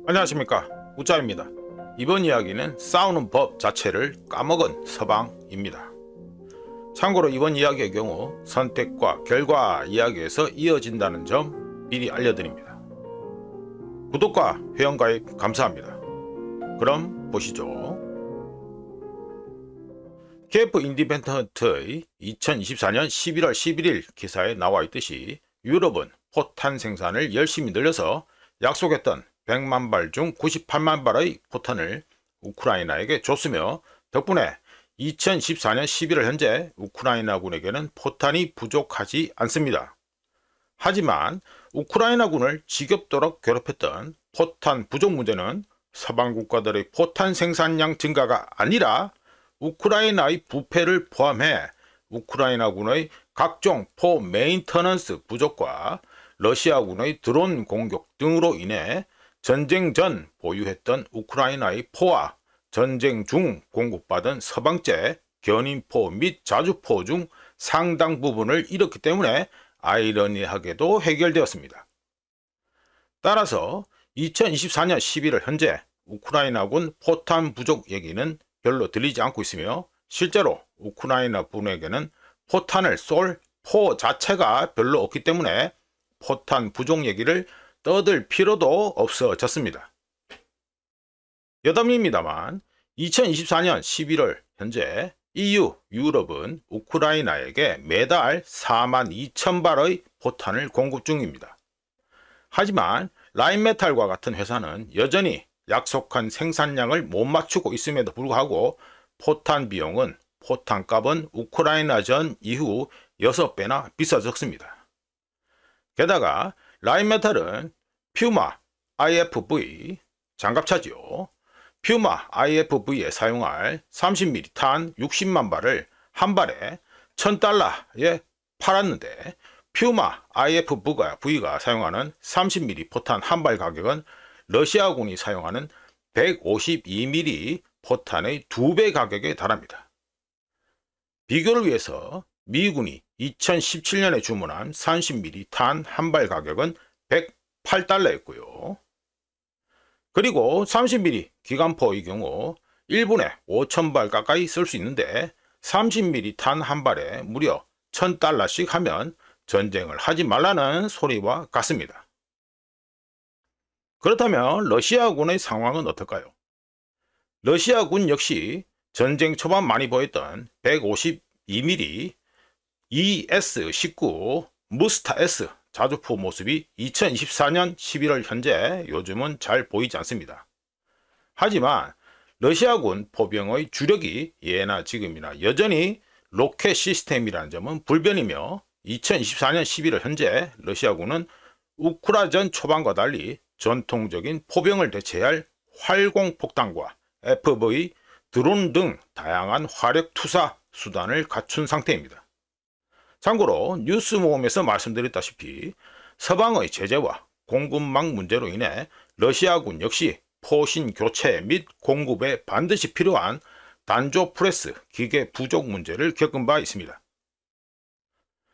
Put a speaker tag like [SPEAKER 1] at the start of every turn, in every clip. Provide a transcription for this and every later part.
[SPEAKER 1] 안녕하십니까, 우짜입니다. 이번 이야기는 싸우는 법 자체를 까먹은 서방입니다. 참고로 이번 이야기의 경우 선택과 결과 이야기에서 이어진다는 점 미리 알려드립니다. 구독과 회원가입 감사합니다. 그럼 보시죠. KF 인디펜던트의 2024년 11월 11일 기사에 나와 있듯이 유럽은 포탄 생산을 열심히 늘려서 약속했던 100만 발 중 98만 발의 포탄을 우크라이나에게 줬으며 덕분에 2014년 11월 현재 우크라이나군에게는 포탄이 부족하지 않습니다. 하지만 우크라이나군을 지겹도록 괴롭혔던 포탄 부족 문제는 서방 국가들의 포탄 생산량 증가가 아니라 우크라이나의 부패를 포함해 우크라이나군의 각종 포 메인터넌스 부족과 러시아군의 드론 공격 등으로 인해 전쟁 전 보유했던 우크라이나의 포와 전쟁 중 공급받은 서방제 견인포 및 자주포 중 상당 부분을 잃었기 때문에 아이러니하게도 해결되었습니다. 따라서 2024년 11월 현재 우크라이나군 포탄 부족 얘기는 별로 들리지 않고 있으며 실제로 우크라이나 군에게는 포탄을 쏠 포 자체가 별로 없기 때문에 포탄 부족 얘기를 떠들 필요도 없어졌습니다. 여담입니다만 2024년 11월 현재 EU 유럽은 우크라이나에게 매달 42,000발의 포탄을 공급 중입니다. 하지만 라인메탈과 같은 회사는 여전히 약속한 생산량을 못 맞추고 있음에도 불구하고 포탄 비용은 포탄값은 우크라이나전 이후 6배나 비싸졌습니다. 게다가 라인메탈은 퓨마 IFV 장갑차지요. 퓨마 IFV에 사용할 30mm 탄 60만 발을 한 발에 $1,000에 팔았는데 퓨마 IFV가 사용하는 30mm 포탄 한 발 가격은 러시아군이 사용하는 152mm 포탄의 2배 가격에 달합니다. 비교를 위해서 미군이 2017년에 주문한 30mm 탄 한 발 가격은 $108였고요. 그리고 30mm 기관포의 경우 1분에 5,000발 가까이 쓸 수 있는데 30mm 탄 한 발에 무려 $1,000씩 하면 전쟁을 하지 말라는 소리와 같습니다. 그렇다면 러시아군의 상황은 어떨까요? 러시아군 역시 전쟁 초반 많이 보였던 152mm ES-19 무스타 S 자주포 모습이 2024년 11월 현재 요즘은 잘 보이지 않습니다. 하지만 러시아군 포병의 주력이 예나 지금이나 여전히 로켓 시스템이라는 점은 불변이며 2024년 11월 현재 러시아군은 우크라전 초반과 달리 전통적인 포병을 대체할 활공폭탄과 FV, 드론 등 다양한 화력 투사 수단을 갖춘 상태입니다. 참고로 뉴스 모음에서 말씀드렸다시피 서방의 제재와 공급망 문제로 인해 러시아군 역시 포신 교체 및 공급에 반드시 필요한 단조 프레스 기계 부족 문제를 겪은 바 있습니다.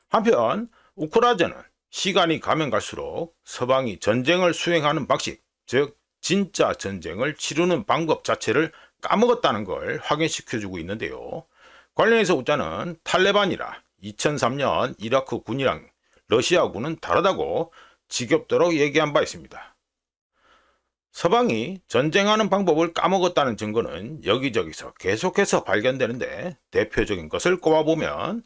[SPEAKER 1] 한편 우크라전은 시간이 가면 갈수록 서방이 전쟁을 수행하는 방식, 즉 진짜 전쟁을 치르는 방법 자체를 까먹었다는 걸 확인시켜주고 있는데요. 관련해서 우짜는 탈레반이라 2003년 이라크 군이랑 러시아군은 다르다고 지겹도록 얘기한 바 있습니다. 서방이 전쟁하는 방법을 까먹었다는 증거는 여기저기서 계속해서 발견되는데 대표적인 것을 꼽아보면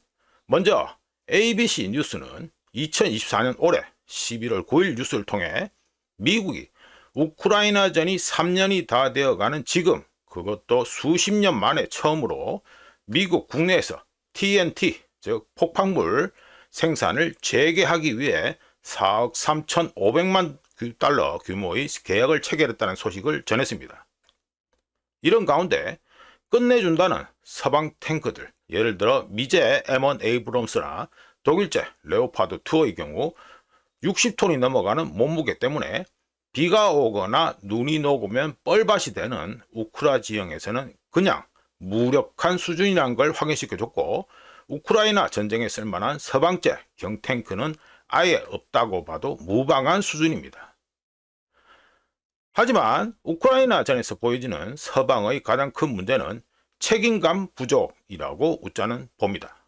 [SPEAKER 1] 먼저 ABC 뉴스는 2024년 올해 11월 9일 뉴스를 통해 미국이 우크라이나전이 3년이 다 되어가는 지금 그것도 수십 년 만에 처음으로 미국 국내에서 TNT 즉 폭발물 생산을 재개하기 위해 4억 3,500만 달러 규모의 계약을 체결했다는 소식을 전했습니다. 이런 가운데 끝내준다는 서방 탱크들, 예를 들어 미제 M1 에이브럼스나 독일제 레오파드 2의 경우 60톤이 넘어가는 몸무게 때문에 비가 오거나 눈이 녹으면 뻘밭이 되는 우크라 지형에서는 그냥 무력한 수준이라는 걸 확인시켜줬고 우크라이나 전쟁에 쓸만한 서방제 경탱크는 아예 없다고 봐도 무방한 수준입니다. 하지만 우크라이나 전에서 보여지는 서방의 가장 큰 문제는 책임감 부족이라고 우짜는 봅니다.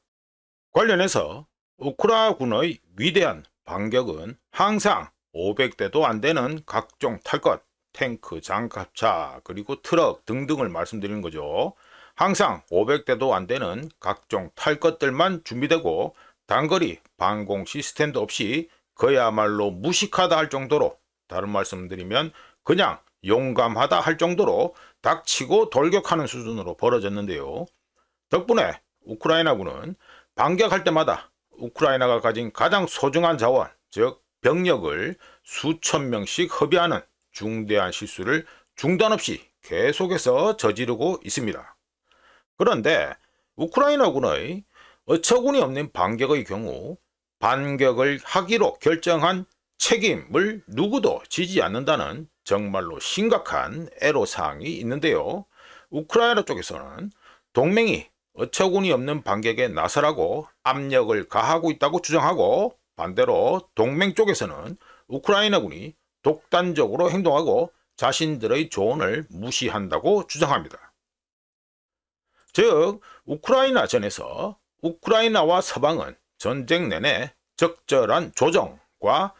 [SPEAKER 1] 관련해서 우크라군의 위대한 반격은 항상 500대도 안 되는 각종 탈 것, 탱크, 장갑차, 그리고 트럭 등등을 말씀드리는 거죠. 항상 500대도 안 되는 각종 탈 것들만 준비되고 단거리 방공 시스템도 없이 그야말로 무식하다 할 정도로, 다른 말씀드리면 그냥 용감하다 할 정도로 닥치고 돌격하는 수준으로 벌어졌는데요. 덕분에 우크라이나군은 반격할 때마다 우크라이나가 가진 가장 소중한 자원, 즉 병력을 수천 명씩 허비하는 중대한 실수를 중단 없이 계속해서 저지르고 있습니다. 그런데 우크라이나군의 어처구니 없는 반격의 경우 반격을 하기로 결정한 책임을 누구도 지지 않는다는 정말로 심각한 애로사항이 있는데요. 우크라이나 쪽에서는 동맹이 어처구니 없는 반격에 나서라고 압력을 가하고 있다고 주장하고, 반대로 동맹 쪽에서는 우크라이나군이 독단적으로 행동하고 자신들의 조언을 무시한다고 주장합니다. 즉, 우크라이나 전에서 우크라이나와 서방은 전쟁 내내 적절한 조정과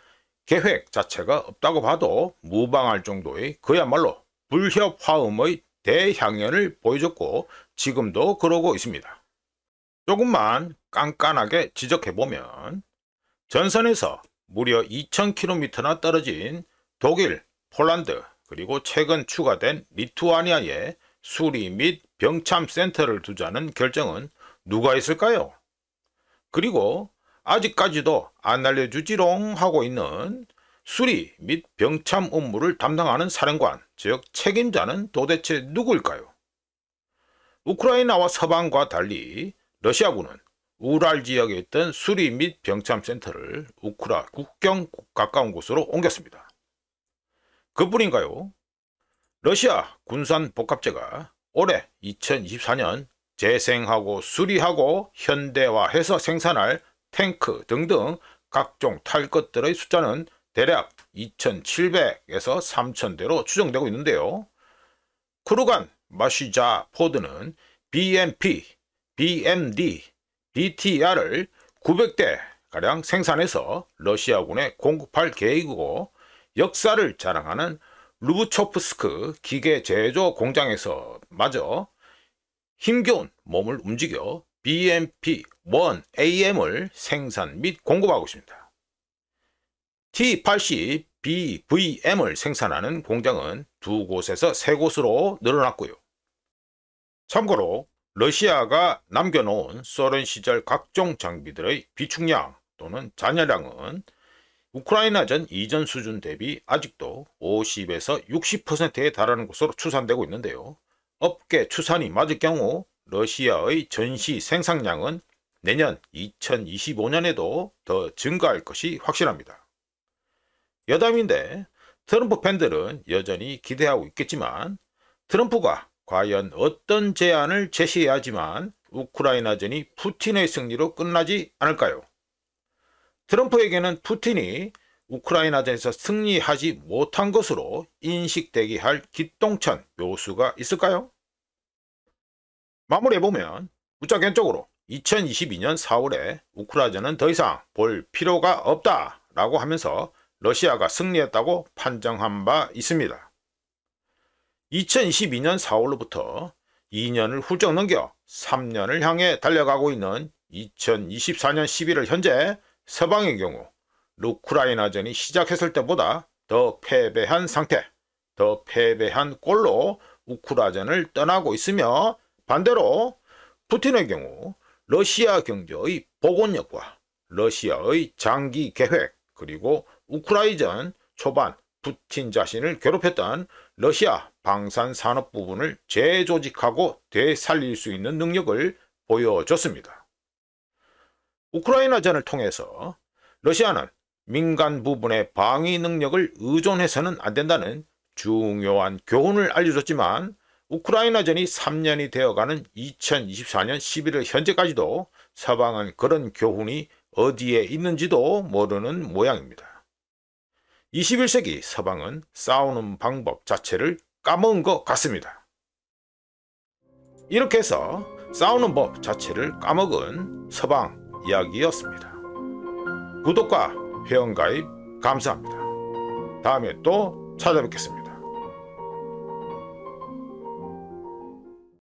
[SPEAKER 1] 계획 자체가 없다고 봐도 무방할 정도의 그야말로 불협화음의 대향연을 보여줬고 지금도 그러고 있습니다. 조금만 깐깐하게 지적해보면 전선에서 무려 2000km나 떨어진 독일, 폴란드, 그리고 최근 추가된 리투아니아에 수리 및 병참 센터를 두자는 결정은 누가 있을까요? 그리고 아직까지도 안 알려주지롱 하고 있는 수리 및 병참 업무를 담당하는 사령관, 즉 책임자는 도대체 누구일까요? 우크라이나와 서방과 달리 러시아군은 우랄 지역에 있던 수리 및 병참 센터를 우크라 국경 가까운 곳으로 옮겼습니다. 그뿐인가요? 러시아 군산 복합체가 올해 2024년 재생하고 수리하고 현대화해서 생산할 탱크 등등 각종 탈 것들의 숫자는 대략 2,700에서 3,000대로 추정되고 있는데요. 크루간 마시자 포드는 BMP, BMD, BTR을 900대가량 생산해서 러시아군에 공급할 계획이고, 역사를 자랑하는 루브초프스크 기계 제조 공장에서 마저 힘겨운 몸을 움직여 BMP-1AM을 생산 및 공급하고 있습니다. T-80BVM을 생산하는 공장은 2곳에서 3곳으로 늘어났고요. 참고로 러시아가 남겨놓은 소련 시절 각종 장비들의 비축량 또는 잔여량은 우크라이나전 이전 수준 대비 아직도 50에서 60%에 달하는 것으로 추산되고 있는데요. 업계 추산이 맞을 경우 러시아의 전시 생산량은 내년 2025년에도 더 증가할 것이 확실합니다. 여담인데 트럼프 팬들은 여전히 기대하고 있겠지만 트럼프가 과연 어떤 제안을 제시해야지만 우크라이나전이 푸틴의 승리로 끝나지 않을까요? 트럼프에게는 푸틴이 우크라이나전에서 승리하지 못한 것으로 인식되게 할 기똥찬 묘수가 있을까요? 마무리해보면 무작위적으로 2022년 4월에 우크라이나전은 더 이상 볼 필요가 없다 라고 하면서 러시아가 승리했다고 판정한 바 있습니다. 2022년 4월로부터 2년을 훌쩍 넘겨 3년을 향해 달려가고 있는 2024년 11월 현재 서방의 경우 우크라이나전이 시작했을 때보다 더 패배한 상태, 더 패배한 꼴로 우크라이나전을 떠나고 있으며, 반대로 푸틴의 경우 러시아 경제의 복원력과 러시아의 장기 계획, 그리고 우크라이나전 초반 푸틴 자신을 괴롭혔던 러시아 방산 산업 부분을 재조직하고 되살릴 수 있는 능력을 보여줬습니다. 우크라이나전을 통해서 러시아는 민간 부분의 방위 능력을 의존해서는 안 된다는 중요한 교훈을 알려줬지만, 우크라이나전이 3년이 되어가는 2024년 11월 현재까지도 서방은 그런 교훈이 어디에 있는지도 모르는 모양입니다. 21세기 서방은 싸우는 방법 자체를 까먹은 것 같습니다. 이렇게 해서 싸우는 법 자체를 까먹은 서방 이야기였습니다. 구독과 회원가입 감사합니다. 다음에 또 찾아뵙겠습니다.